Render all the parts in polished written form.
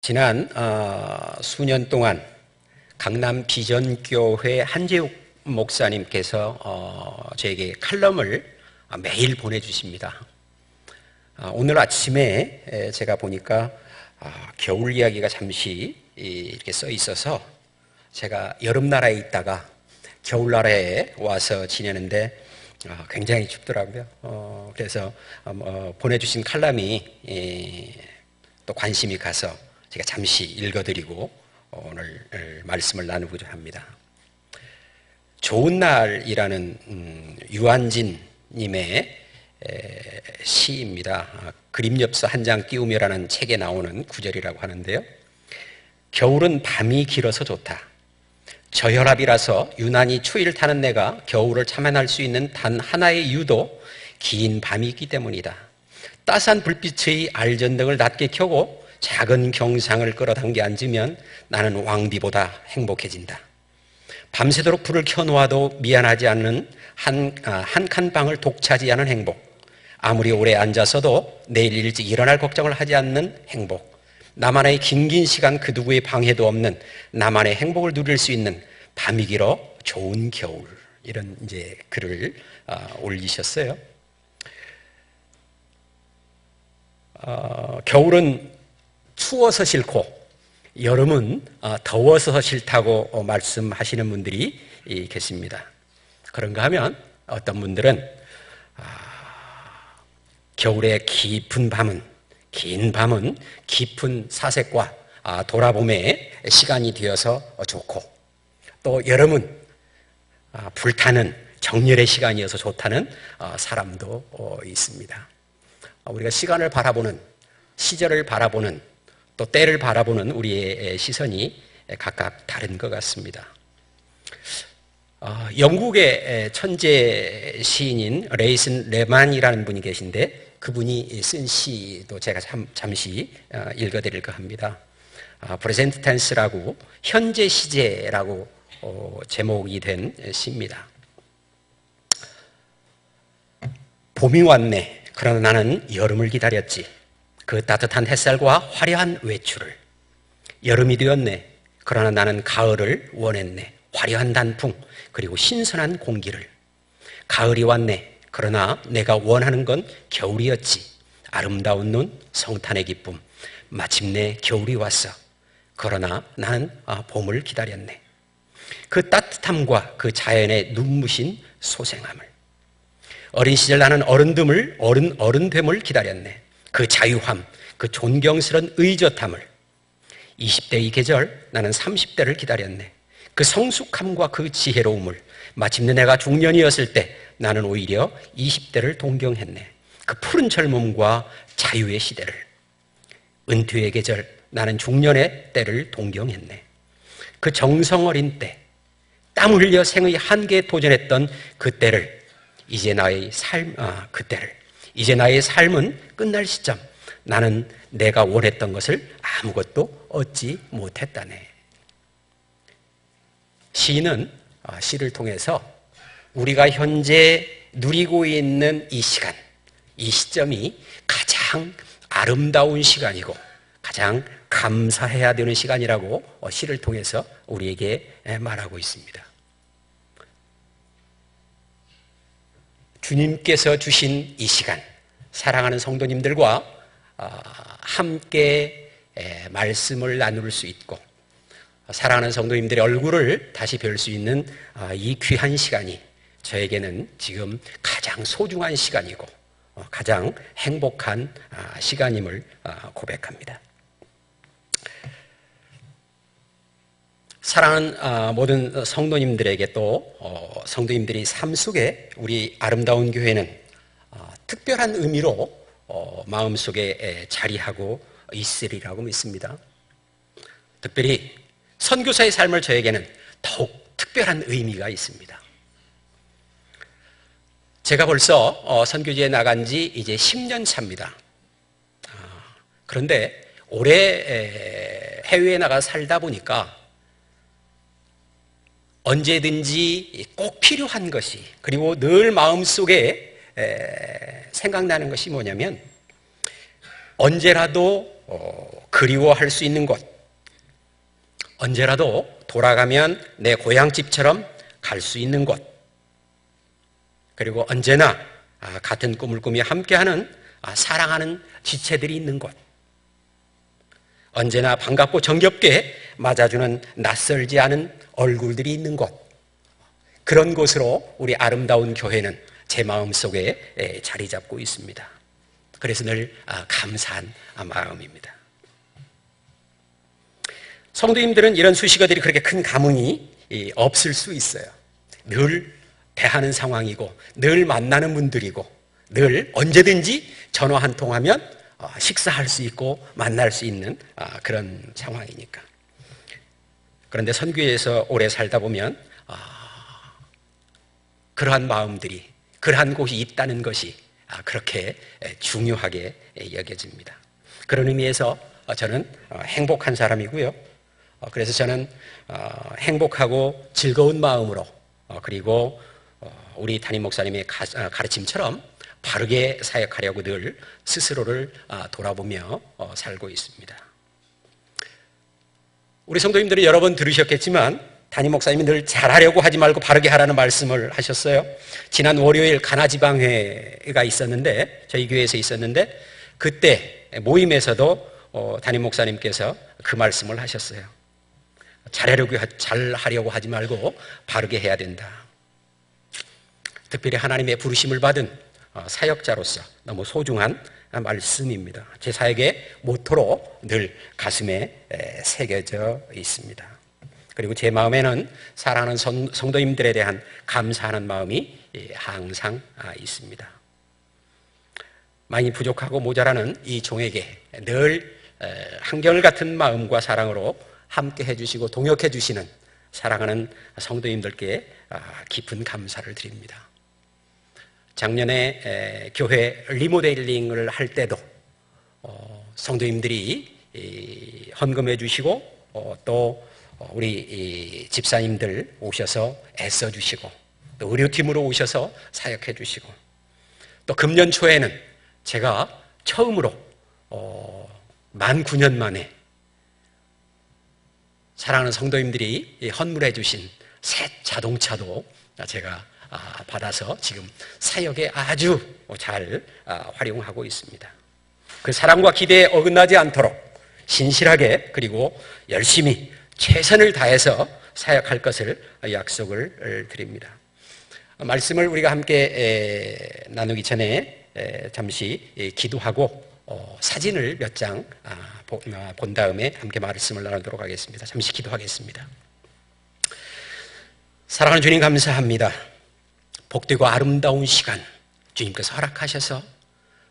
지난 수년 동안 강남 비전교회 한재욱 목사님께서 저에게 칼럼을 매일 보내주십니다. 오늘 아침에 제가 보니까 겨울 이야기가 잠시 이렇게 써 있어서 제가 여름나라에 있다가 겨울나라에 와서 지내는데 굉장히 춥더라고요. 그래서 보내주신 칼럼이 또 관심이 가서 제가 잠시 읽어드리고 오늘 말씀을 나누고자 합니다. 좋은 날이라는 유한진 님의 시입니다. 그림엽서 한 장 띄우며라는 책에 나오는 구절이라고 하는데요. 겨울은 밤이 길어서 좋다. 저혈압이라서 유난히 추위를 타는 내가 겨울을 참아낼 수 있는 단 하나의 이유도 긴 밤이 있기 때문이다. 따스한 불빛의 알전등을 낮게 켜고 작은 경상을 끌어당겨 앉으면 나는 왕비보다 행복해진다. 밤새도록 불을 켜놓아도 미안하지 않는 한 칸 방을 독차지하는 행복. 아무리 오래 앉아서도 내일 일찍 일어날 걱정을 하지 않는 행복. 나만의 긴 시간 그 누구의 방해도 없는 나만의 행복을 누릴 수 있는 밤이 길어 좋은 겨울. 이런 이제 글을 올리셨어요. 겨울은 추워서 싫고 여름은 더워서 싫다고 말씀하시는 분들이 계십니다. 그런가 하면 어떤 분들은 겨울의 긴 밤은 깊은 사색과 돌아봄의 시간이 되어서 좋고, 또 여름은 불타는 정열의 시간이어서 좋다는 사람도 있습니다. 우리가 시간을 바라보는, 시절을 바라보는, 또 때를 바라보는 우리의 시선이 각각 다른 것 같습니다. 영국의 천재 시인인 레이슨 레만이라는 분이 계신데 그분이 쓴 시도 제가 잠시 읽어드릴까 합니다. 프레젠트 텐스라고 현재 시제라고 제목이 된 시입니다. 봄이 왔네. 그러나 나는 여름을 기다렸지. 그 따뜻한 햇살과 화려한 외출을. 여름이 되었네. 그러나 나는 가을을 원했네. 화려한 단풍 그리고 신선한 공기를. 가을이 왔네. 그러나 내가 원하는 건 겨울이었지. 아름다운 눈, 성탄의 기쁨. 마침내 겨울이 왔어. 그러나 나는 봄을 기다렸네. 그 따뜻함과 그 자연의 눈부신 소생함을. 어린 시절 나는 어른됨을 기다렸네. 그 자유함, 그 존경스러운 의젓함을. 20대의 계절, 나는 30대를 기다렸네. 그 성숙함과 그 지혜로움을. 마침내 내가 중년이었을 때 나는 오히려 20대를 동경했네. 그 푸른 젊음과 자유의 시대를. 은퇴의 계절, 나는 중년의 때를 동경했네. 그 정성 어린 때, 땀 흘려 생의 한계에 도전했던 그때를. 이제 나의 삶은 끝날 시점. 나는 내가 원했던 것을 아무것도 얻지 못했다네. 시인은 시를 통해서 우리가 현재 누리고 있는 이 시간, 이 시점이 가장 아름다운 시간이고 가장 감사해야 되는 시간이라고 시를 통해서 우리에게 말하고 있습니다. 주님께서 주신 이 시간, 사랑하는 성도님들과 함께 말씀을 나눌 수 있고 사랑하는 성도님들의 얼굴을 다시 뵐 수 있는 이 귀한 시간이 저에게는 지금 가장 소중한 시간이고 가장 행복한 시간임을 고백합니다. 사랑하는 모든 성도님들에게 또 성도님들이 삶 속에 우리 아름다운 교회는 특별한 의미로 마음속에 자리하고 있으리라고 믿습니다. 특별히 선교사의 삶을 저에게는 더욱 특별한 의미가 있습니다. 제가 벌써 선교지에 나간 지 이제 10년 차입니다. 그런데 오래 해외에 나가 살다 보니까 언제든지 꼭 필요한 것이, 그리고 늘 마음속에 생각나는 것이 뭐냐면 언제라도 그리워할 수 있는 곳, 언제라도 돌아가면 내 고향집처럼 갈 수 있는 곳, 그리고 언제나 같은 꿈을 꾸며 함께하는 사랑하는 지체들이 있는 곳, 언제나 반갑고 정겹게 맞아주는 낯설지 않은 얼굴들이 있는 곳, 그런 곳으로 우리 아름다운 교회는 제 마음속에 자리 잡고 있습니다. 그래서 늘 감사한 마음입니다. 성도님들은 이런 수식어들이 그렇게 큰 감흥이 없을 수 있어요. 늘 대하는 상황이고, 늘 만나는 분들이고, 늘 언제든지 전화 한 통하면 식사할 수 있고 만날 수 있는 그런 상황이니까. 그런데 선교에서 오래 살다 보면 그러한 마음들이, 그러한 곳이 있다는 것이 그렇게 중요하게 여겨집니다. 그런 의미에서 저는 행복한 사람이고요. 그래서 저는 행복하고 즐거운 마음으로, 그리고 우리 담임 목사님의 가르침처럼 바르게 사역하려고 늘 스스로를 돌아보며 살고 있습니다. 우리 성도님들은 여러 번 들으셨겠지만 담임 목사님이 늘 잘하려고 하지 말고 바르게 하라는 말씀을 하셨어요. 지난 월요일 가나지방회가 있었는데, 저희 교회에서 있었는데, 그때 모임에서도 담임 목사님께서 그 말씀을 하셨어요. 잘하려고 하지 말고 바르게 해야 된다. 특별히 하나님의 부르심을 받은 사역자로서 너무 소중한 말씀입니다. 제 사역의 모토로 늘 가슴에 새겨져 있습니다. 그리고 제 마음에는 사랑하는 성도님들에 대한 감사하는 마음이 항상 있습니다. 많이 부족하고 모자라는 이 종에게 늘 한결같은 마음과 사랑으로 함께 해주시고 동역해 주시는 사랑하는 성도님들께 깊은 감사를 드립니다. 작년에 교회 리모델링을 할 때도 성도님들이 헌금해 주시고 또 우리 집사님들 오셔서 애써 주시고, 또 의료팀으로 오셔서 사역해 주시고, 또 금년 초에는 제가 처음으로 만 9년 만에 사랑하는 성도님들이 헌물해 주신 새 자동차도 제가 받아서 지금 사역에 아주 잘 활용하고 있습니다. 그 사랑과 기대에 어긋나지 않도록 신실하게 그리고 열심히 최선을 다해서 사역할 것을 약속을 드립니다. 말씀을 우리가 함께 나누기 전에 잠시 기도하고 사진을 몇 장 본 다음에 함께 말씀을 나누도록 하겠습니다. 잠시 기도하겠습니다. 사랑하는 주님, 감사합니다. 복되고 아름다운 시간 주님께서 허락하셔서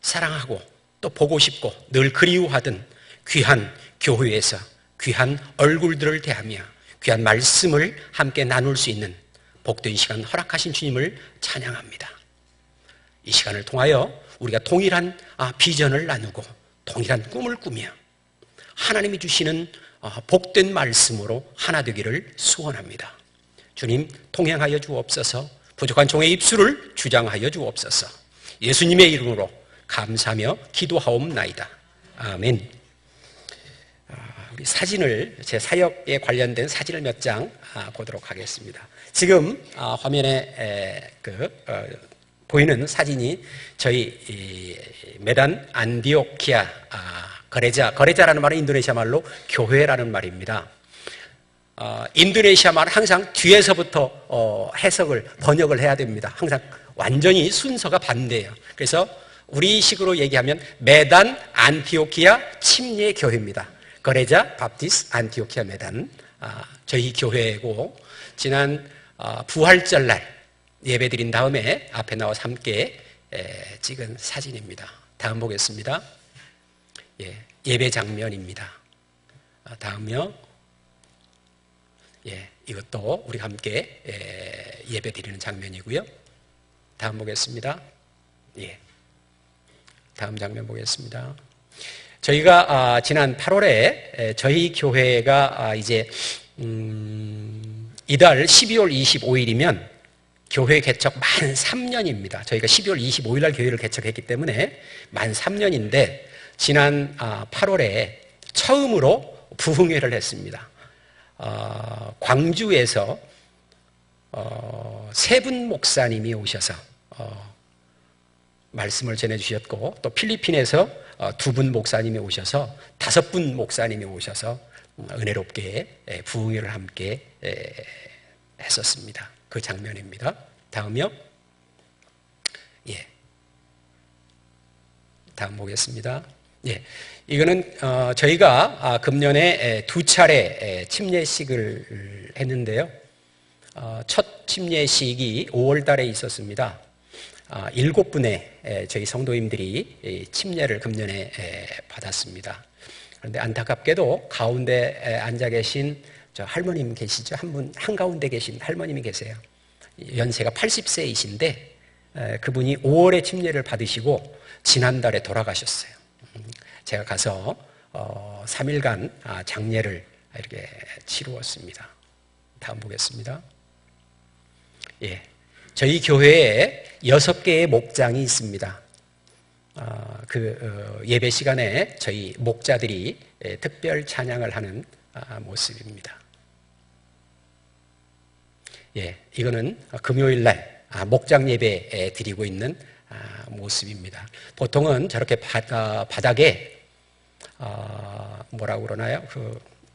사랑하고 또 보고 싶고 늘 그리워하던 귀한 교회에서 귀한 얼굴들을 대하며 귀한 말씀을 함께 나눌 수 있는 복된 시간 허락하신 주님을 찬양합니다. 이 시간을 통하여 우리가 동일한 비전을 나누고 동일한 꿈을 꾸며 하나님이 주시는 복된 말씀으로 하나 되기를 소원합니다. 주님, 통행하여 주옵소서. 부족한 종의 입술을 주장하여 주옵소서. 예수님의 이름으로 감사하며 기도하옵나이다. 아멘. 우리 사진을, 제 사역에 관련된 사진을 몇 장 보도록 하겠습니다. 지금 화면에 보이는 사진이 저희 메단 안디오키아 거레자라는 말은 인도네시아 말로 교회라는 말입니다. 인도네시아 말은 항상 뒤에서부터 번역을 해야 됩니다. 항상 완전히 순서가 반대예요. 그래서 우리식으로 얘기하면 메단 안티오키아 침례 교회입니다. 거레자 바프티스 안티오키아 메단, 저희 교회고, 지난 부활절날 예배드린 다음에 앞에 나와서 함께 찍은 사진입니다. 다음 보겠습니다. 예배 장면입니다. 다음요. 이것도 우리 함께 예배 드리는 장면이고요. 다음 보겠습니다. 다음 장면 보겠습니다. 저희가 지난 8월에 저희 교회가 이제 이달 12월 25일이면 교회 개척 만 3년입니다. 저희가 12월 25일 날 교회를 개척했기 때문에 만 3년인데 지난 8월에 처음으로 부흥회를 했습니다. 광주에서 세 분 목사님이 오셔서 말씀을 전해주셨고, 또 필리핀에서 두 분 목사님이 오셔서 5분 목사님이 오셔서 은혜롭게 부흥회를 함께 했었습니다. 그 장면입니다. 다음이요. 예. 다음 보겠습니다. 예. 이거는 저희가 금년에 2차례 침례식을 했는데요. 첫 침례식이 5월 달에 있었습니다. 7분의 저희 성도님들이 침례를 금년에 받았습니다. 그런데 안타깝게도 가운데 앉아 계신 저 할머님 계시죠? 한가운데 계신 할머님이 계세요. 연세가 80세이신데 그분이 5월에 침례를 받으시고 지난달에 돌아가셨어요. 제가 가서 3일간 장례를 이렇게 치루었습니다. 다음 보겠습니다. 예, 저희 교회에 6개의 목장이 있습니다. 예배 시간에 저희 목자들이 특별 찬양을 하는 모습입니다. 예, 이거는 금요일 날 목장 예배 드리고 있는 모습입니다. 보통은 저렇게 바닥에 뭐라고 그러나요?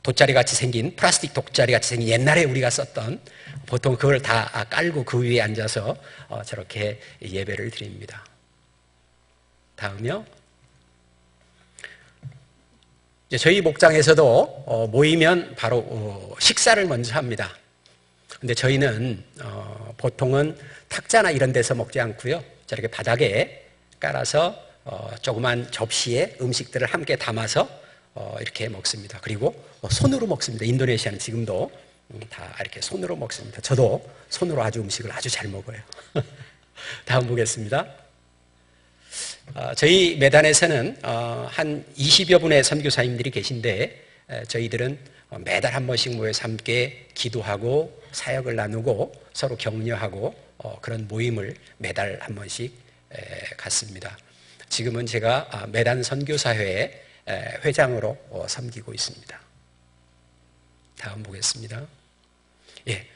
돗자리 같이 생긴, 플라스틱 돗자리 같이 생긴 옛날에 우리가 썼던, 보통 그걸 다 깔고 그 위에 앉아서 저렇게 예배를 드립니다. 다음이요. 저희 목장에서도 모이면 바로 식사를 먼저 합니다. 근데 저희는 보통은 탁자나 이런 데서 먹지 않고요. 저렇게 바닥에 깔아서 조그만 접시에 음식들을 함께 담아서 이렇게 먹습니다. 그리고 손으로 먹습니다. 인도네시아는 지금도 다 이렇게 손으로 먹습니다. 저도 손으로 음식을 아주 잘 먹어요. 다음 보겠습니다. 저희 매단에서는 한 20여 분의 선교사님들이 계신데, 저희들은 매달 한 번씩 모여서 함께 기도하고 사역을 나누고 서로 격려하고 그런 모임을 매달 한 번씩 갖습니다. 지금은 제가 매단 선교사회 회장으로 섬기고 있습니다. 다음 보겠습니다. 예,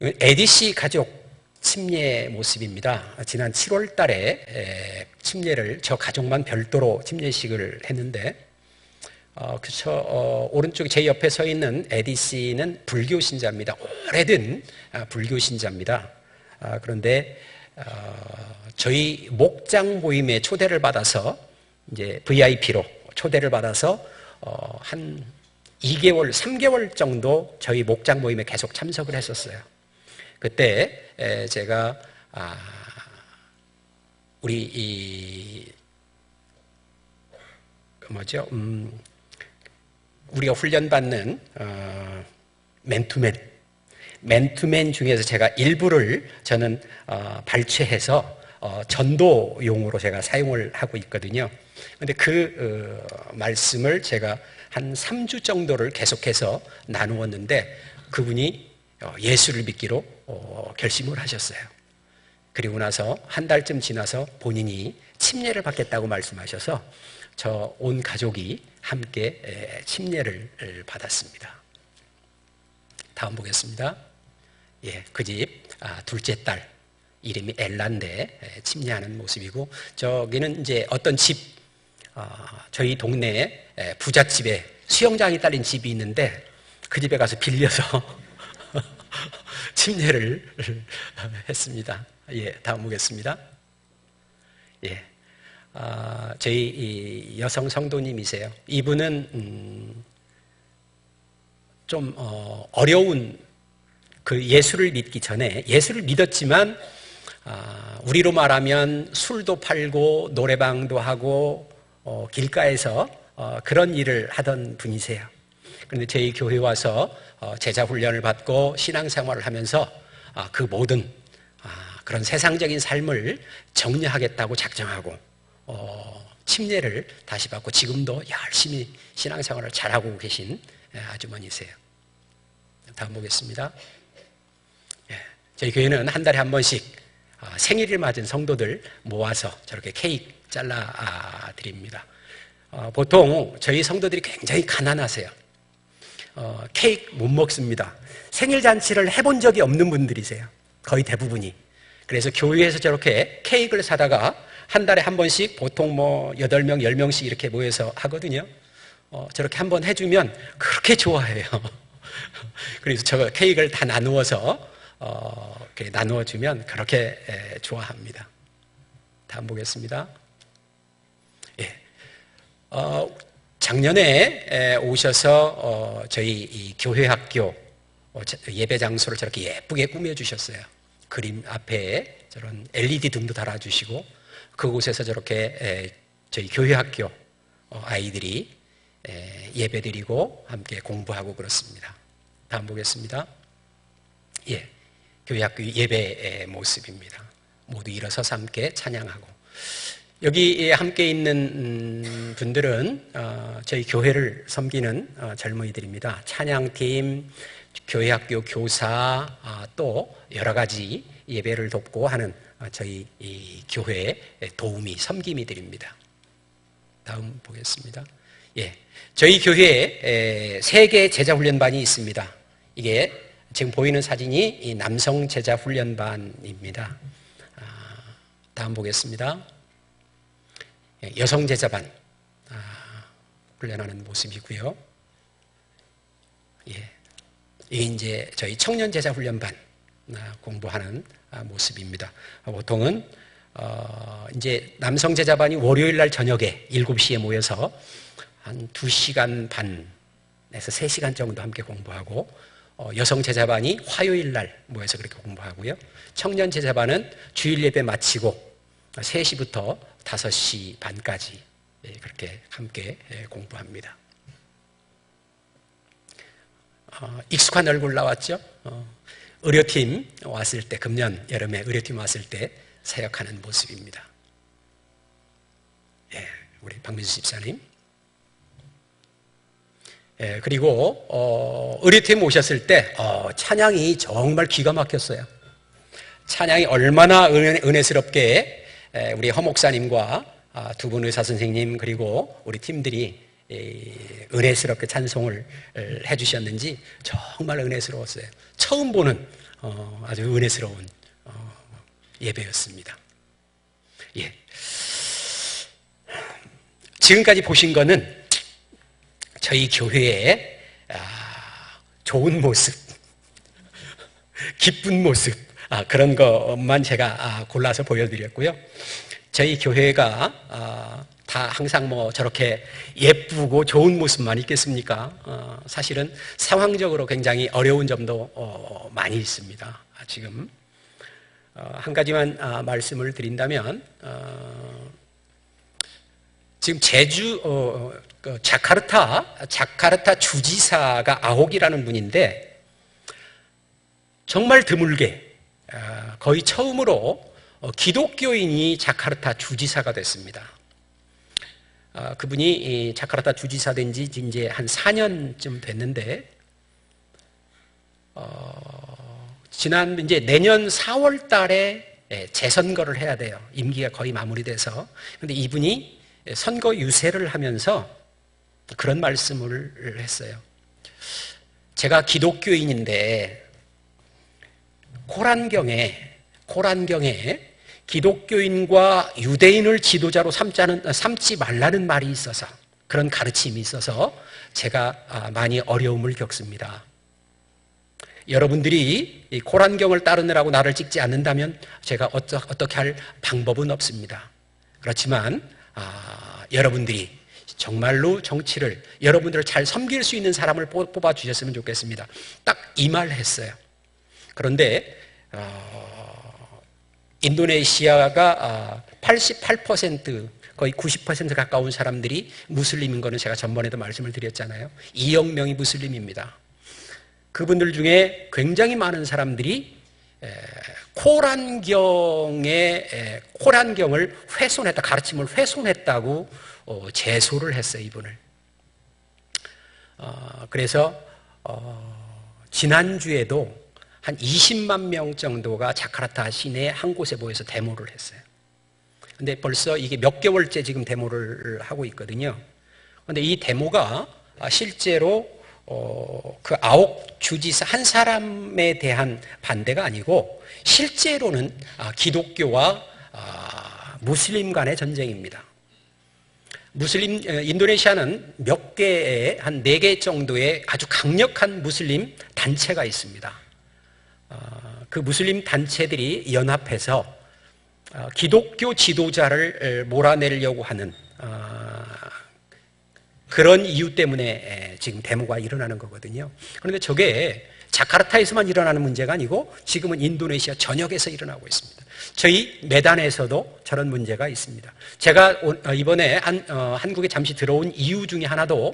에디씨 가족 침례 모습입니다. 지난 7월 달에 침례를 저 가족만 별도로 침례식을 했는데, 오른쪽에 제 옆에 서 있는 에디 씨는 불교 신자입니다. 오래된 불교 신자입니다. 그런데 저희 목장 모임에 초대를 받아서 이제 VIP로 초대를 받아서 한 2개월, 3개월 정도 저희 목장 모임에 계속 참석을 했었어요. 그때 제가 우리가 훈련받는 맨투맨 중에서 제가 일부를 저는 발췌해서 전도용으로 제가 사용을 하고 있거든요. 그런데 그 말씀을 제가 한 3주 정도를 계속해서 나누었는데, 그분이 예수를 믿기로 결심을 하셨어요. 그리고 나서 한 달쯤 지나서 본인이 침례를 받겠다고 말씀하셔서 저 온 가족이 함께 침례를 받았습니다. 다음 보겠습니다. 예, 그 집 둘째 딸 이름이 엘란데 침례하는 모습이고, 저기는 이제 어떤 집, 저희 동네에 부잣집에 수영장이 딸린 집이 있는데 그 집에 가서 빌려서 침례를 했습니다. 예, 다음 보겠습니다. 예, 저희 여성 성도님이세요. 이분은 좀 어려운 그 예수를 믿기 전에, 예수를 믿었지만 우리로 말하면 술도 팔고 노래방도 하고 길가에서 그런 일을 하던 분이세요. 그런데 저희 교회 와서 제자 훈련을 받고 신앙생활을 하면서 그 모든 그런 세상적인 삶을 정리하겠다고 작정하고 침례를 다시 받고 지금도 열심히 신앙생활을 잘하고 계신 아주머니세요. 다음 보겠습니다. 저희 교회는 한 달에 한 번씩 생일을 맞은 성도들 모아서 저렇게 케이크 잘라 드립니다. 보통 저희 성도들이 굉장히 가난하세요. 케이크 못 먹습니다. 생일 잔치를 해본 적이 없는 분들이세요. 거의 대부분이. 그래서 교회에서 저렇게 케이크를 사다가 한 달에 한 번씩 보통 8명, 10명씩 이렇게 모여서 하거든요. 저렇게 한 번 해주면 그렇게 좋아해요. 그래서 저 케이크를 다 나누어서 나누어주면 그렇게 좋아합니다. 다음 보겠습니다. 예. 작년에 오셔서 저희 이 교회 학교 예배 장소를 저렇게 예쁘게 꾸며주셨어요. 그림 앞에 저런 LED 등도 달아주시고 그곳에서 저렇게 저희 교회 학교 아이들이 예배드리고 함께 공부하고 그렇습니다. 다음 보겠습니다. 예, 교회 학교 예배의 모습입니다. 모두 일어서서 함께 찬양하고 여기 함께 있는 분들은 저희 교회를 섬기는 젊은이들입니다. 찬양팀, 교회학교 교사, 또 여러 가지 예배를 돕고 하는 저희 이 교회의 도우미, 섬김이들입니다. 다음 보겠습니다. 예, 저희 교회에 3개의 제자훈련반이 있습니다. 이게 지금 보이는 사진이 이 남성 제자훈련반입니다. 다음 보겠습니다. 여성 제자반 훈련하는 모습이고요. 예, 이게 이제 저희 청년 제자 훈련반 공부하는 모습입니다. 보통은 이제 남성 제자반이 월요일 날 저녁에 7시에 모여서 한 2시간 반에서 3시간 정도 함께 공부하고 여성 제자반이 화요일 날 모여서 그렇게 공부하고요. 청년 제자반은 주일 예배 마치고 3시부터 5시 반까지 그렇게 함께 공부합니다. 익숙한 얼굴 나왔죠? 의료팀 왔을 때, 금년 여름에 의료팀 왔을 때 사역하는 모습입니다. 예, 우리 박민수 집사님. 예, 그리고 의료팀 오셨을 때 찬양이 정말 기가 막혔어요. 찬양이 얼마나 은혜스럽게 우리 허 목사님과 2분 의사 선생님 그리고 우리 팀들이 은혜스럽게 찬송을 해주셨는지 정말 은혜스러웠어요. 처음 보는 아주 은혜스러운 예배였습니다. 예. 지금까지 보신 거는 저희 교회의 좋은 모습, 기쁜 모습, 그런 것만 제가 골라서 보여드렸고요. 저희 교회가 다 항상 저렇게 예쁘고 좋은 모습만 있겠습니까? 사실은 상황적으로 굉장히 어려운 점도 많이 있습니다. 지금 한 가지만 말씀을 드린다면 지금 제주 자카르타 주지사가 아옥이라는 분인데 정말 드물게 거의 처음으로 기독교인이 자카르타 주지사가 됐습니다. 그분이 자카르타 주지사 된 지 이제 한 4년쯤 됐는데 지난 이제 내년 4월 달에 재선거를 해야 돼요. 임기가 거의 마무리돼서. 근데 이분이 선거 유세를 하면서 그런 말씀을 했어요. 제가 기독교인인데 코란경에 기독교인과 유대인을 지도자로 삼지 말라는 말이 있어서, 그런 가르침이 있어서 제가 많이 어려움을 겪습니다. 여러분들이 이 코란경을 따르느라고 나를 찍지 않는다면 제가 어떻게 할 방법은 없습니다. 그렇지만 여러분들이 정말로 정치를, 여러분들을 잘 섬길 수 있는 사람을 뽑아주셨으면 좋겠습니다. 딱 이 말 했어요. 그런데 인도네시아가 88% 거의 90% 가까운 사람들이 무슬림인 거는 제가 전번에도 말씀을 드렸잖아요. 2억 명이 무슬림입니다. 그분들 중에 굉장히 많은 사람들이 코란경을 훼손했다, 가르침을 훼손했다고 제소를 했어요, 이분을. 그래서 지난주에도 한 20만 명 정도가 자카르타 시내 한 곳에 모여서 데모를 했어요. 근데 벌써 이게 몇 개월째 지금 데모를 하고 있거든요. 그런데 이 데모가 실제로 그 아홉 주지사 한 사람에 대한 반대가 아니고 실제로는 기독교와 무슬림 간의 전쟁입니다. 인도네시아는 몇 개의 한 4개 정도의 아주 강력한 무슬림 단체가 있습니다. 그 무슬림 단체들이 연합해서 기독교 지도자를 몰아내려고 하는 그런 이유 때문에 지금 데모가 일어나는 거거든요. 그런데 저게 자카르타에서만 일어나는 문제가 아니고 지금은 인도네시아 전역에서 일어나고 있습니다. 저희 메단에서도 저런 문제가 있습니다. 제가 이번에 한국에 잠시 들어온 이유 중에 하나도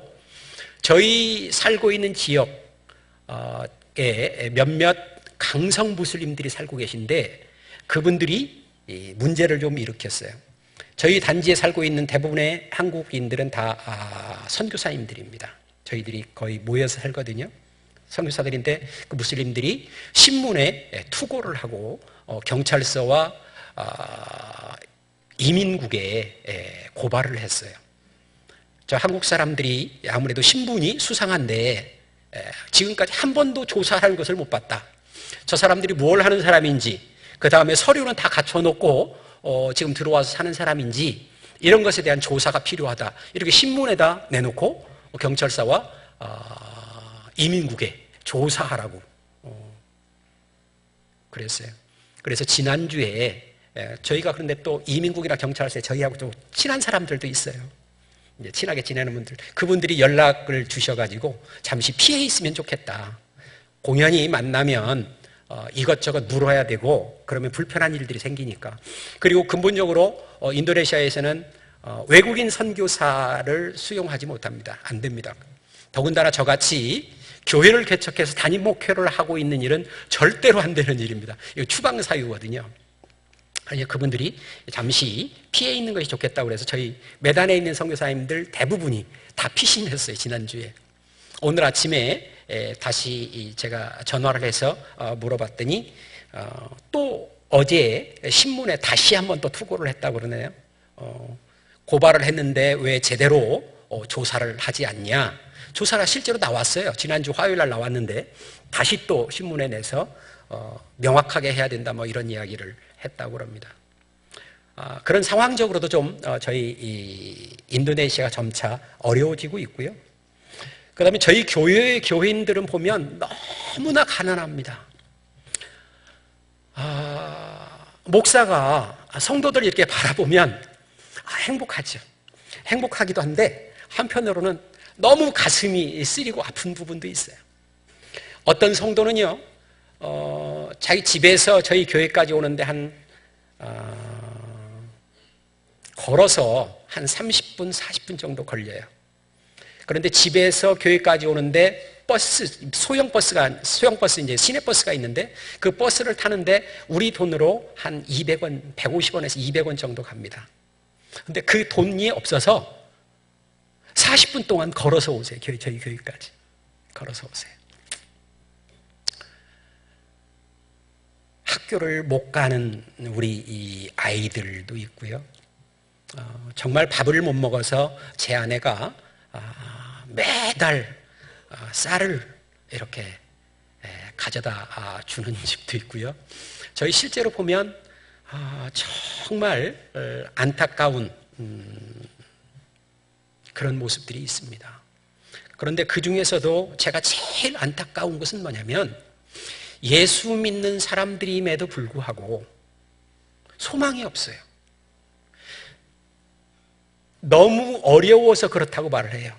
저희 살고 있는 지역에 몇몇 강성 무슬림들이 살고 계신데 그분들이 문제를 좀 일으켰어요. 저희 단지에 살고 있는 대부분의 한국인들은 다 선교사님들입니다. 저희들이 거의 모여서 살거든요. 선교사들인데 그 무슬림들이 신문에 투고를 하고 경찰서와 이민국에 고발을 했어요. 저 한국 사람들이 아무래도 신분이 수상한데 지금까지 한 번도 조사하는 것을 못 봤다. 저 사람들이 뭘 하는 사람인지, 그 다음에 서류는 다 갖춰놓고 지금 들어와서 사는 사람인지 이런 것에 대한 조사가 필요하다. 이렇게 신문에다 내놓고 경찰서와 이민국에 조사하라고 그랬어요. 그래서 지난주에 저희가 그런데 또 이민국이나 경찰서에 저희하고 좀 친한 사람들도 있어요. 이제 친하게 지내는 분들, 그분들이 연락을 주셔가지고 잠시 피해 있으면 좋겠다. 공연히 만나면 이것저것 물어야 되고 그러면 불편한 일들이 생기니까. 그리고 근본적으로 인도네시아에서는 외국인 선교사를 수용하지 못합니다. 안 됩니다. 더군다나 저같이 교회를 개척해서 담임 목회를 하고 있는 일은 절대로 안 되는 일입니다. 이거 추방사유거든요. 그러니까 그분들이 잠시 피해 있는 것이 좋겠다고 그래서 저희 매단에 있는 선교사님들 대부분이 다 피신했어요. 지난주에. 오늘 아침에 다시 제가 전화를 해서 물어봤더니 또 어제 신문에 다시 한번 또 투고를 했다고 그러네요. 고발을 했는데 왜 제대로 조사를 하지 않냐. 조사가 실제로 나왔어요. 지난주 화요일 날 나왔는데 다시 또 신문에 내서 명확하게 해야 된다 뭐 이런 이야기를 했다고 합니다. 그런 상황적으로도 좀 저희 인도네시아가 점차 어려워지고 있고요. 그 다음에 저희 교회의 교인들은 보면 너무나 가난합니다. 목사가 성도들 이렇게 바라보면 행복하죠. 행복하기도 한데 한편으로는 너무 가슴이 쓰리고 아픈 부분도 있어요. 어떤 성도는요, 자기 집에서 저희 교회까지 오는데 걸어서 한 30분, 40분 정도 걸려요. 그런데 집에서 교회까지 오는데 소형 버스 이제 시내버스가 있는데 그 버스를 타는데 우리 돈으로 한 200원, 150원에서 200원 정도 갑니다. 근데 그 돈이 없어서 40분 동안 걸어서 오세요. 저희 교회까지. 걸어서 오세요. 학교를 못 가는 우리 이 아이들도 있고요. 정말 밥을 못 먹어서 제 아내가 매달 쌀을 이렇게 가져다 주는 집도 있고요. 저희 실제로 보면 정말 안타까운 그런 모습들이 있습니다. 그런데 그 중에서도 제가 제일 안타까운 것은 뭐냐면 예수 믿는 사람들임에도 불구하고 소망이 없어요. 너무 어려워서 그렇다고 말을 해요.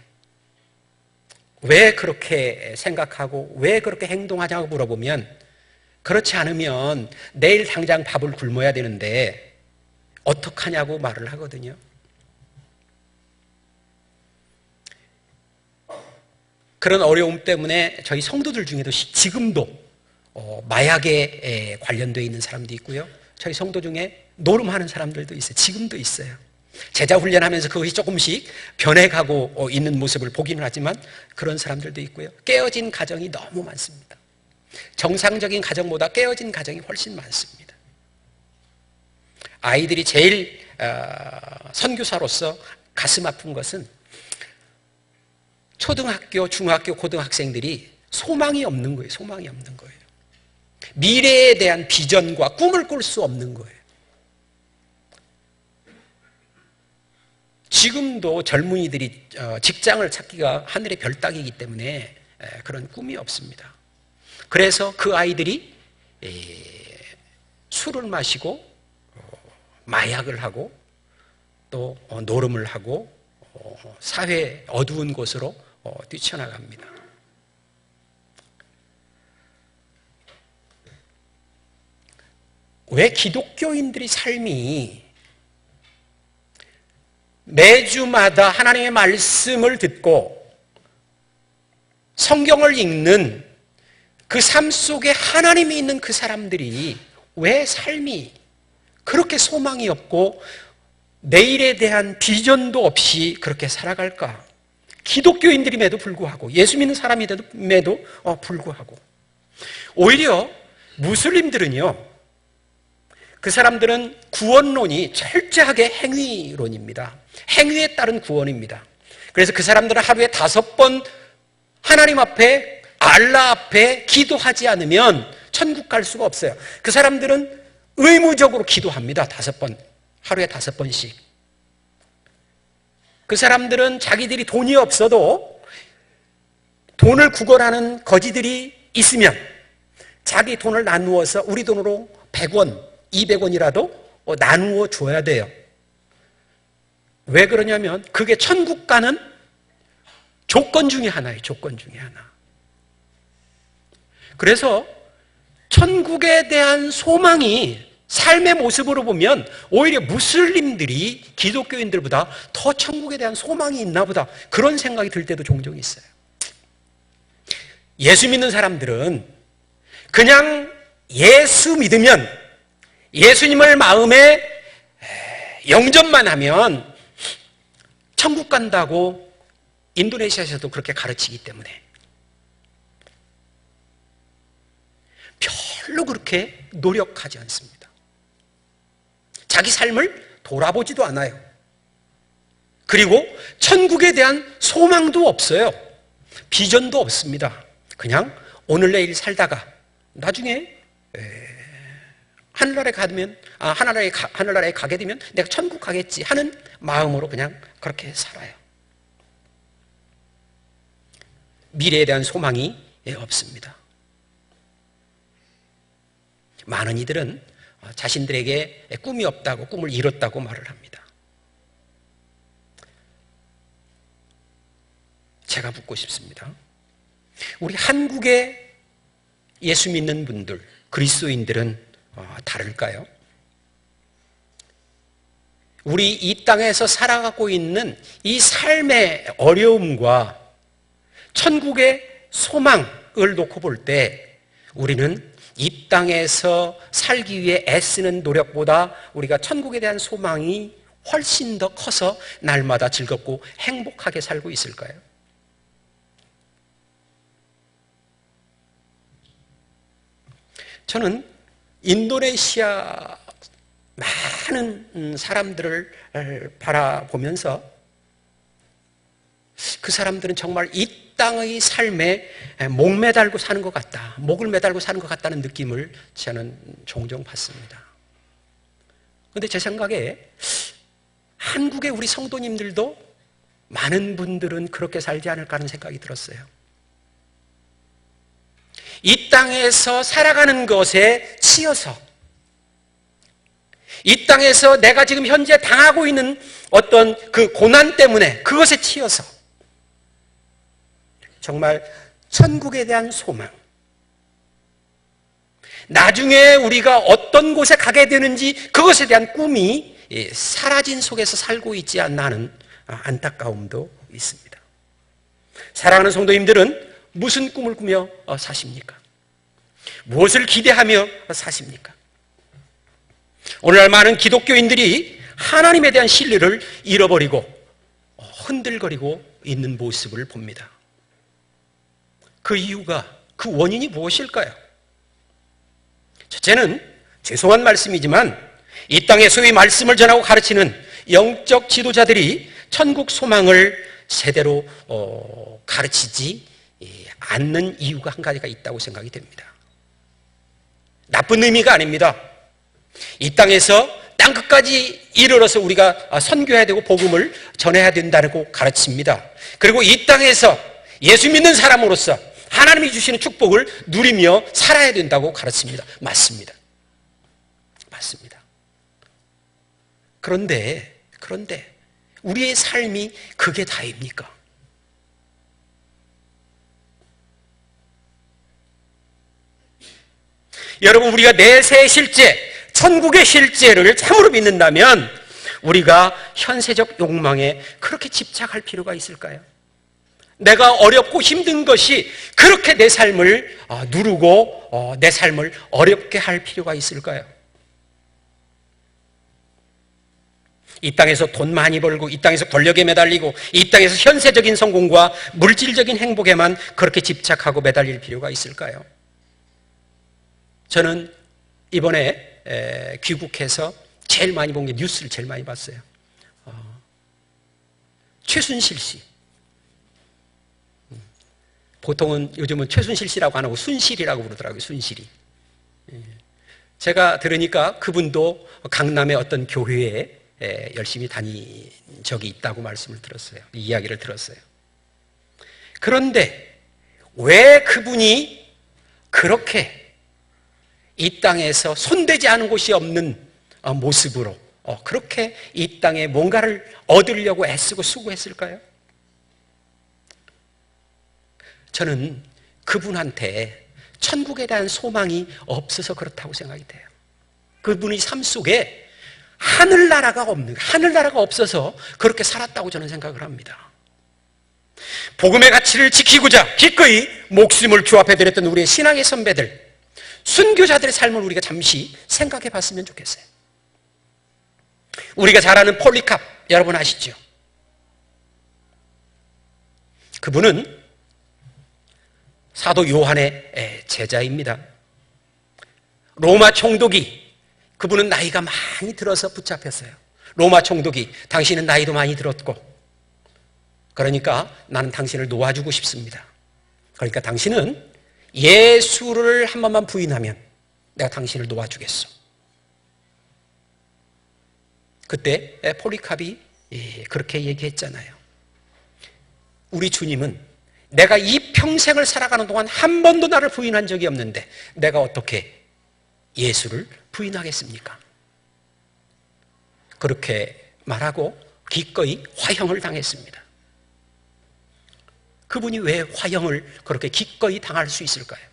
왜 그렇게 생각하고 왜 그렇게 행동하냐고 물어보면 그렇지 않으면 내일 당장 밥을 굶어야 되는데 어떡하냐고 말을 하거든요. 그런 어려움 때문에 저희 성도들 중에도 지금도 마약에 관련되어 있는 사람도 있고요. 저희 성도 중에 노름하는 사람들도 있어요. 지금도 있어요. 제자 훈련하면서 그것이 조금씩 변해가고 있는 모습을 보기는 하지만 그런 사람들도 있고요. 깨어진 가정이 너무 많습니다. 정상적인 가정보다 깨어진 가정이 훨씬 많습니다. 아이들이 제일 선교사로서 가슴 아픈 것은 초등학교, 중학교, 고등학생들이 소망이 없는 거예요. 소망이 없는 거예요. 미래에 대한 비전과 꿈을 꿀 수 없는 거예요. 지금도 젊은이들이 직장을 찾기가 하늘의 별 따기이기 때문에 그런 꿈이 없습니다. 그래서 그 아이들이 술을 마시고 마약을 하고 또 노름을 하고 사회 어두운 곳으로 뛰쳐나갑니다. 왜 기독교인들의 삶이 매주마다 하나님의 말씀을 듣고 성경을 읽는 그 삶 속에 하나님이 있는 그 사람들이 왜 삶이 그렇게 소망이 없고 내일에 대한 비전도 없이 그렇게 살아갈까? 기독교인들임에도 불구하고, 예수 믿는 사람임에도 불구하고, 오히려 무슬림들은요, 그 사람들은 구원론이 철저하게 행위론입니다. 행위에 따른 구원입니다. 그래서 그 사람들은 하루에 5번 하나님 앞에, 알라 앞에 기도하지 않으면 천국 갈 수가 없어요. 그 사람들은 의무적으로 기도합니다. 5번. 하루에 5번씩. 그 사람들은 자기들이 돈이 없어도 돈을 구걸하는 거지들이 있으면 자기 돈을 나누어서 우리 돈으로 100원, 200원이라도 나누어 줘야 돼요. 왜 그러냐면 그게 천국 가는 조건 중에 하나예요. 조건 중에 하나. 그래서 천국에 대한 소망이 삶의 모습으로 보면 오히려 무슬림들이 기독교인들보다 더 천국에 대한 소망이 있나 보다, 그런 생각이 들 때도 종종 있어요. 예수 믿는 사람들은 그냥 예수 믿으면, 예수님을 마음에 영접만 하면 천국 간다고 인도네시아에서도 그렇게 가르치기 때문에 별로 그렇게 노력하지 않습니다. 자기 삶을 돌아보지도 않아요. 그리고 천국에 대한 소망도 없어요. 비전도 없습니다. 그냥 오늘 내일 살다가 나중에 하늘나라에 가게 되면 내가 천국 가겠지 하는 마음으로 그냥 그렇게 살아요. 미래에 대한 소망이 없습니다. 많은 이들은 자신들에게 꿈이 없다고, 꿈을 잃었다고 말을 합니다. 제가 묻고 싶습니다. 우리 한국의 예수 믿는 분들, 그리스도인들은 다를까요? 우리 이 땅에서 살아가고 있는 이 삶의 어려움과 천국의 소망을 놓고 볼 때 우리는 이 땅에서 살기 위해 애쓰는 노력보다 우리가 천국에 대한 소망이 훨씬 더 커서 날마다 즐겁고 행복하게 살고 있을까요? 저는 인도네시아 많은 사람들을 바라보면서 그 사람들은 정말 이 땅의 삶에 목 매달고 사는 것 같다, 목을 매달고 사는 것 같다는 느낌을 저는 종종 받습니다. 그런데 제 생각에 한국의 우리 성도님들도 많은 분들은 그렇게 살지 않을까 하는 생각이 들었어요. 이 땅에서 살아가는 것에 치여서, 이 땅에서 내가 지금 현재 당하고 있는 어떤 그 고난 때문에 그것에 치여서 정말 천국에 대한 소망, 나중에 우리가 어떤 곳에 가게 되는지 그것에 대한 꿈이 사라진 속에서 살고 있지 않나 하는 안타까움도 있습니다. 사랑하는 성도님들은 무슨 꿈을 꾸며 사십니까? 무엇을 기대하며 사십니까? 오늘날 많은 기독교인들이 하나님에 대한 신뢰를 잃어버리고 흔들거리고 있는 모습을 봅니다. 그 이유가, 그 원인이 무엇일까요? 첫째는 죄송한 말씀이지만 이 땅에 소위 말씀을 전하고 가르치는 영적 지도자들이 천국 소망을 제대로 가르치지 않는 이유가 한 가지가 있다고 생각이 됩니다. 나쁜 의미가 아닙니다. 이 땅에서 땅끝까지 이르러서 우리가 선교해야 되고 복음을 전해야 된다고 가르칩니다. 그리고 이 땅에서 예수 믿는 사람으로서 하나님이 주시는 축복을 누리며 살아야 된다고 가르칩니다. 맞습니다. 맞습니다. 그런데 우리의 삶이 그게 다입니까? 여러분, 우리가 내세의 실제, 천국의 실제를 참으로 믿는다면 우리가 현세적 욕망에 그렇게 집착할 필요가 있을까요? 내가 어렵고 힘든 것이 그렇게 내 삶을 누르고 내 삶을 어렵게 할 필요가 있을까요? 이 땅에서 돈 많이 벌고 이 땅에서 권력에 매달리고 이 땅에서 현세적인 성공과 물질적인 행복에만 그렇게 집착하고 매달릴 필요가 있을까요? 저는 이번에 귀국해서 제일 많이 본 게 뉴스를 제일 많이 봤어요. 최순실 씨. 보통은 요즘은 최순실 씨라고 안 하고 순실이라고 부르더라고요. 순실이. 제가 들으니까 그분도 강남의 어떤 교회에 열심히 다닌 적이 있다고 말씀을 들었어요. 이 이야기를 들었어요. 그런데 왜 그분이 그렇게 이 땅에서 손대지 않은 곳이 없는 모습으로 그렇게 이 땅에 뭔가를 얻으려고 애쓰고 수고했을까요? 저는 그분한테 천국에 대한 소망이 없어서 그렇다고 생각이 돼요. 그분의 삶 속에 하늘나라가 없어서 그렇게 살았다고 저는 생각을 합니다. 복음의 가치를 지키고자 기꺼이 목숨을 주합해드렸던 우리의 신앙의 선배들, 순교자들의 삶을 우리가 잠시 생각해 봤으면 좋겠어요. 우리가 잘 아는 폴리캅, 여러분 아시죠? 그분은 사도 요한의 제자입니다. 로마 총독이, 그분은 나이가 많이 들어서 붙잡혔어요. 로마 총독이, 당신은 나이도 많이 들었고, 그러니까 나는 당신을 놓아주고 싶습니다. 그러니까 당신은 예수를 한 번만 부인하면 내가 당신을 놓아주겠어. 그때 폴리캅이 그렇게 얘기했잖아요. 우리 주님은 내가 이 평생을 살아가는 동안 한 번도 나를 부인한 적이 없는데 내가 어떻게 예수를 부인하겠습니까? 그렇게 말하고 기꺼이 화형을 당했습니다. 그분이 왜 화형을 그렇게 기꺼이 당할 수 있을까요?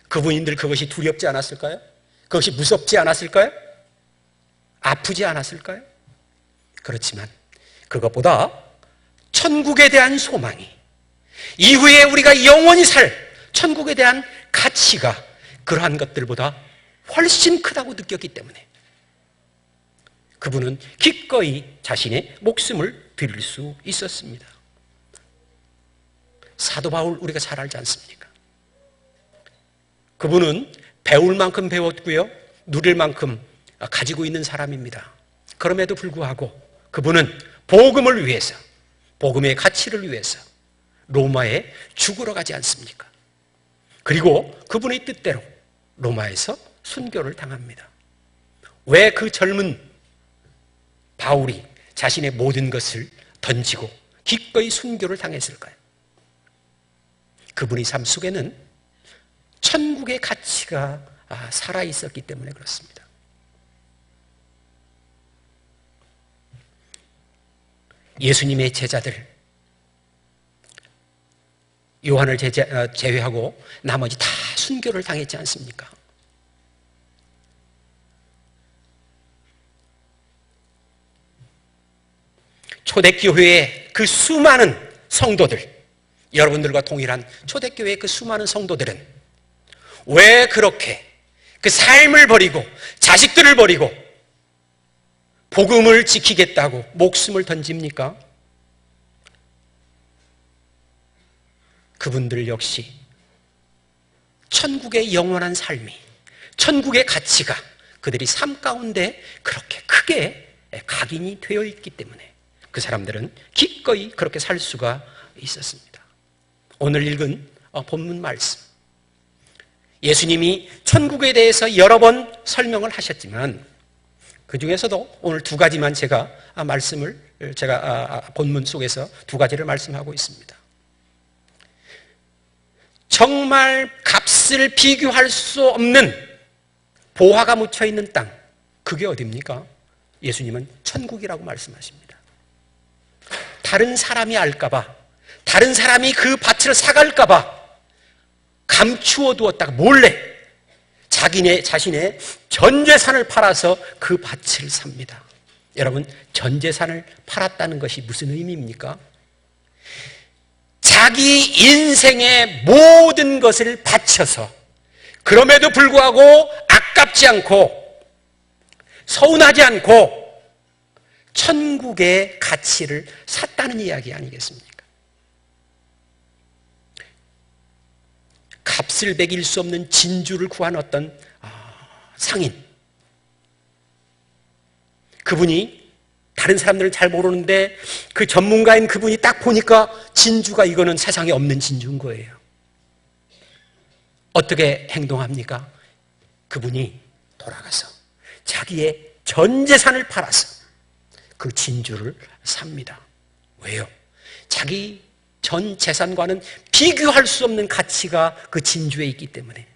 그분들 그것이 두렵지 않았을까요? 그것이 무섭지 않았을까요? 아프지 않았을까요? 그렇지만 그것보다 천국에 대한 소망이, 이후에 우리가 영원히 살 천국에 대한 가치가 그러한 것들보다 훨씬 크다고 느꼈기 때문에 그분은 기꺼이 자신의 목숨을 드릴 수 있었습니다. 사도 바울 우리가 잘 알지 않습니까? 그분은 배울 만큼 배웠고요, 누릴 만큼 가지고 있는 사람입니다. 그럼에도 불구하고 그분은 복음을 위해서, 복음의 가치를 위해서 로마에 죽으러 가지 않습니까? 그리고 그분의 뜻대로 로마에서 순교를 당합니다. 왜 그 젊은 바울이 자신의 모든 것을 던지고 기꺼이 순교를 당했을까요? 그분의 삶 속에는 천국의 가치가 살아있었기 때문에 그렇습니다. 예수님의 제자들, 요한을 제외하고 나머지 다 순교를 당했지 않습니까? 초대교회의 그 수많은 성도들, 여러분들과 동일한 초대교회의 그 수많은 성도들은 왜 그렇게 그 삶을 버리고 자식들을 버리고 복음을 지키겠다고 목숨을 던집니까? 그분들 역시 천국의 영원한 삶이, 천국의 가치가 그들이 삶 가운데 그렇게 크게 각인이 되어 있기 때문에 그 사람들은 기꺼이 그렇게 살 수가 있었습니다. 오늘 읽은 본문 말씀, 예수님이 천국에 대해서 여러 번 설명을 하셨지만 그 중에서도 오늘 두 가지만 제가 본문 속에서 두 가지를 말씀하고 있습니다. 정말 값을 비교할 수 없는 보화가 묻혀 있는 땅, 그게 어디입니까? 예수님은 천국이라고 말씀하십니다. 다른 사람이 알까봐, 다른 사람이 그 밭을 사갈까봐 감추어 두었다가 몰래 자신의 전 재산을 팔아서 그 밭을 삽니다. 여러분, 전 재산을 팔았다는 것이 무슨 의미입니까? 자기 인생의 모든 것을 바쳐서 그럼에도 불구하고 아깝지 않고 서운하지 않고 천국의 가치를 샀다는 이야기 아니겠습니까? 값을 매길 수 없는 진주를 구한 어떤 상인, 그분이 다른 사람들은 잘 모르는데 그 전문가인 그분이 딱 보니까 진주가 이거는 세상에 없는 진주인 거예요. 어떻게 행동합니까? 그분이 돌아가서 자기의 전 재산을 팔아서 그 진주를 삽니다. 왜요? 자기 전 재산과는 비교할 수 없는 가치가 그 진주에 있기 때문에.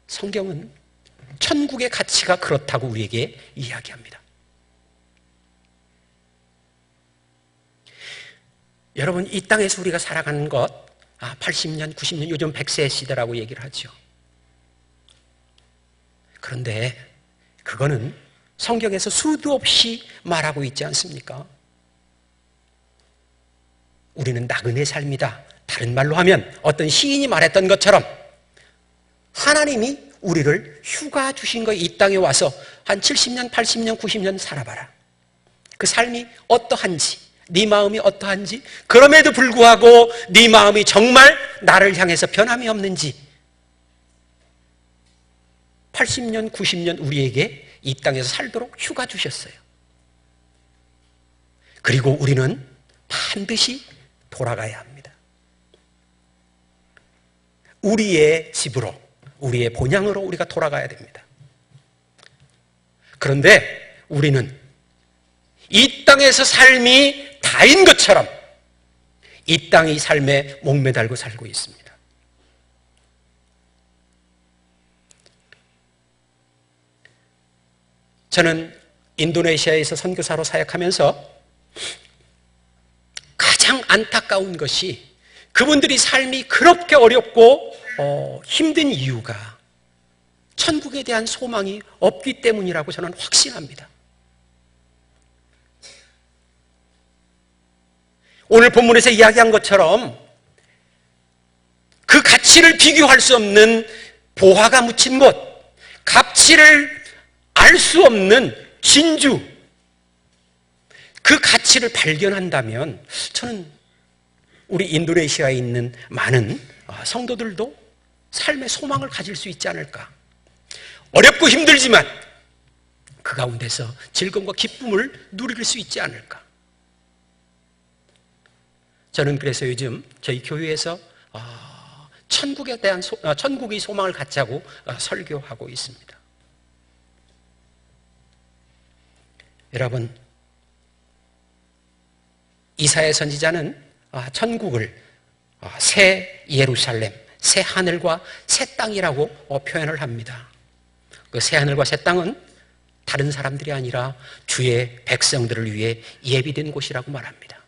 성경은 천국의 가치가 그렇다고 우리에게 이야기합니다. 여러분, 이 땅에서 우리가 살아가는 것 80년, 90년, 요즘 100세 시대라고 얘기를 하죠. 그런데 그거는 성경에서 수도 없이 말하고 있지 않습니까? 우리는 나그네 삶이다. 다른 말로 하면 어떤 시인이 말했던 것처럼 하나님이 우리를 휴가 주신 거예요. 이 땅에 와서 한 70년, 80년, 90년 살아봐라. 그 삶이 어떠한지, 네 마음이 어떠한지, 그럼에도 불구하고 네 마음이 정말 나를 향해서 변함이 없는지 80년, 90년 우리에게 이 땅에서 살도록 휴가 주셨어요. 그리고 우리는 반드시 돌아가야 합니다. 우리의 집으로, 우리의 본향으로 우리가 돌아가야 됩니다. 그런데 우리는 이 땅에서 삶이 다인 것처럼 이 땅의 삶에 목매달고 살고 있습니다. 저는 인도네시아에서 선교사로 사역하면서 가장 안타까운 것이 그분들이 삶이 그렇게 어렵고 힘든 이유가 천국에 대한 소망이 없기 때문이라고 저는 확신합니다. 오늘 본문에서 이야기한 것처럼 그 가치를 비교할 수 없는 보화가 묻힌 곳, 가치를 알 수 없는 진주, 그 가치를 발견한다면 저는 우리 인도네시아에 있는 많은 성도들도 삶의 소망을 가질 수 있지 않을까. 어렵고 힘들지만 그 가운데서 즐거움과 기쁨을 누릴 수 있지 않을까. 저는 그래서 요즘 저희 교회에서 천국에 대한 천국의 소망을 갖자고 설교하고 있습니다. 여러분, 이사야 선지자는 천국을 새 예루살렘, 새 하늘과 새 땅이라고 표현을 합니다. 그 새 하늘과 새 땅은 다른 사람들이 아니라 주의 백성들을 위해 예비된 곳이라고 말합니다.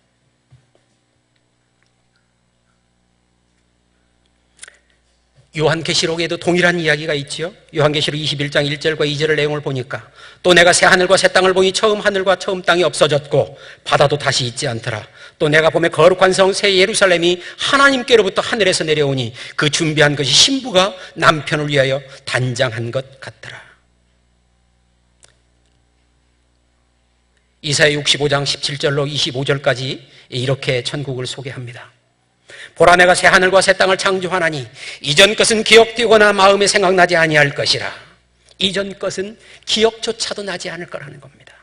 요한계시록에도 동일한 이야기가 있죠. 요한계시록 21장 1절과 2절의 내용을 보니까 또 내가 새 하늘과 새 땅을 보니 처음 하늘과 처음 땅이 없어졌고 바다도 다시 있지 않더라. 또 내가 보매 거룩한 성 새 예루살렘이 하나님께로부터 하늘에서 내려오니 그 준비한 것이 신부가 남편을 위하여 단장한 것 같더라. 이사야 65장 17절로 25절까지 이렇게 천국을 소개합니다. 보라, 내가 새 하늘과 새 땅을 창조하나니 이전 것은 기억되거나 마음에 생각나지 아니할 것이라. 이전 것은 기억조차도 나지 않을 거라는 겁니다.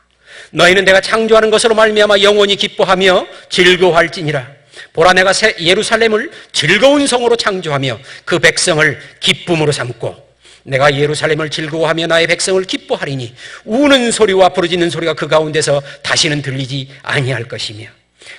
너희는 내가 창조하는 것으로 말미암아 영원히 기뻐하며 즐거워할지니라. 보라, 내가 예루살렘을 즐거운 성으로 창조하며 그 백성을 기쁨으로 삼고 내가 예루살렘을 즐거워하며 나의 백성을 기뻐하리니 우는 소리와 부르짖는 소리가 그 가운데서 다시는 들리지 아니할 것이며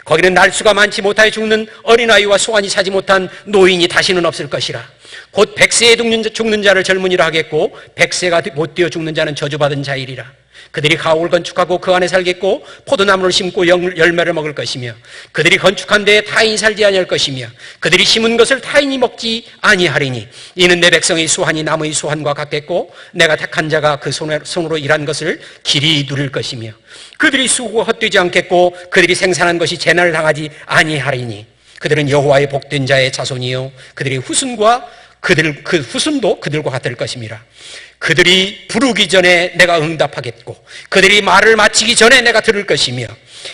거기는 날수가 많지 못하여 죽는 어린아이와 소환이 차지 못한 노인이 다시는 없을 것이라. 곧 백세에 죽는 자를 젊은이라 하겠고 백세가 못 되어 죽는 자는 저주받은 자이리라. 그들이 가옥을 건축하고 그 안에 살겠고 포도나무를 심고 열매를 먹을 것이며 그들이 건축한 데에 타인이 살지 아니할 것이며 그들이 심은 것을 타인이 먹지 아니하리니 이는 내 백성의 수환이 나무의 수환과 같겠고 내가 택한 자가 그 손으로 일한 것을 길이 누릴 것이며 그들이 수고가 헛되지 않겠고 그들이 생산한 것이 재난을 당하지 아니하리니 그들은 여호와의 복된 자의 자손이요 그들의 후손과 그 후손도 그들과 같을 것임이라. 그들이 부르기 전에 내가 응답하겠고 그들이 말을 마치기 전에 내가 들을 것이며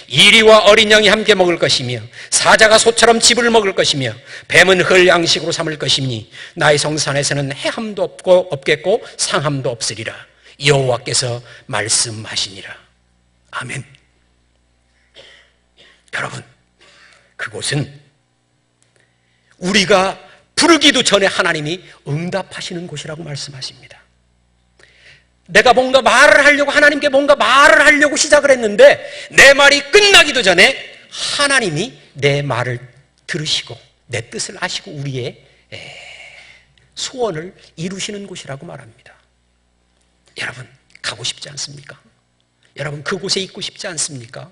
이리와 어린 양이 함께 먹을 것이며 사자가 소처럼 즙을 먹을 것이며 뱀은 흙을 양식으로 삼을 것이니 나의 성산에서는 해함도 없겠고 상함도 없으리라. 여호와께서 말씀하시니라. 아멘. 여러분, 그곳은 우리가 부르기도 전에 하나님이 응답하시는 곳이라고 말씀하십니다. 내가 뭔가 말을 하려고 하나님께 뭔가 말을 하려고 시작을 했는데 내 말이 끝나기도 전에 하나님이 내 말을 들으시고 내 뜻을 아시고 우리의 소원을 이루시는 곳이라고 말합니다. 여러분, 가고 싶지 않습니까? 여러분, 그곳에 있고 싶지 않습니까?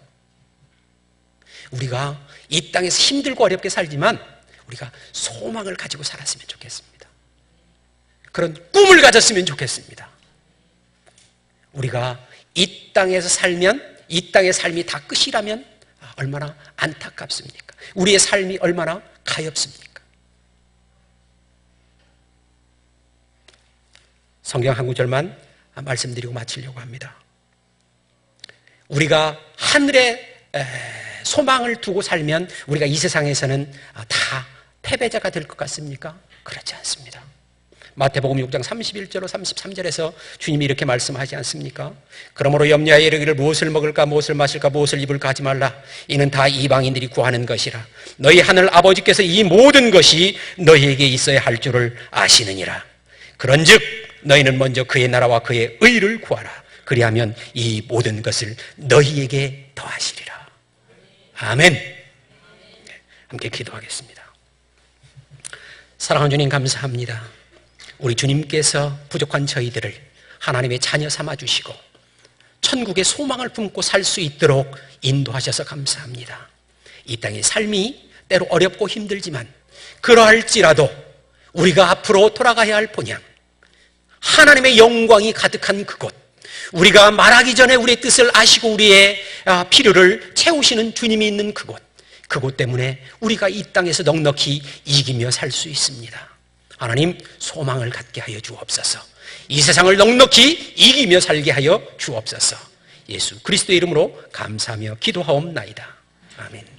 우리가 이 땅에서 힘들고 어렵게 살지만 우리가 소망을 가지고 살았으면 좋겠습니다. 그런 꿈을 가졌으면 좋겠습니다. 우리가 이 땅에서 살면 이 땅의 삶이 다 끝이라면 얼마나 안타깝습니까? 우리의 삶이 얼마나 가엾습니까? 성경 한 구절만 말씀드리고 마치려고 합니다. 우리가 하늘에 소망을 두고 살면 우리가 이 세상에서는 다 패배자가 될 것 같습니까? 그렇지 않습니다. 마태복음 6장 31절로 33절에서 주님이 이렇게 말씀하지 않습니까? 그러므로 염려하여 이르기를 무엇을 먹을까 무엇을 마실까 무엇을 입을까 하지 말라. 이는 다 이방인들이 구하는 것이라. 너희 하늘 아버지께서 이 모든 것이 너희에게 있어야 할 줄을 아시느니라. 그런즉 너희는 먼저 그의 나라와 그의 의를 구하라. 그리하면 이 모든 것을 너희에게 더하시리라. 아멘. 함께 기도하겠습니다. 사랑하는 주님, 감사합니다. 우리 주님께서 부족한 저희들을 하나님의 자녀 삼아주시고 천국의 소망을 품고 살 수 있도록 인도하셔서 감사합니다. 이 땅의 삶이 때로 어렵고 힘들지만 그러할지라도 우리가 앞으로 돌아가야 할 본향, 하나님의 영광이 가득한 그곳, 우리가 말하기 전에 우리의 뜻을 아시고 우리의 필요를 채우시는 주님이 있는 그곳 때문에 우리가 이 땅에서 넉넉히 이기며 살 수 있습니다. 하나님, 소망을 갖게 하여 주옵소서. 이 세상을 넉넉히 이기며 살게 하여 주옵소서. 예수 그리스도의 이름으로 감사하며 기도하옵나이다. 아멘.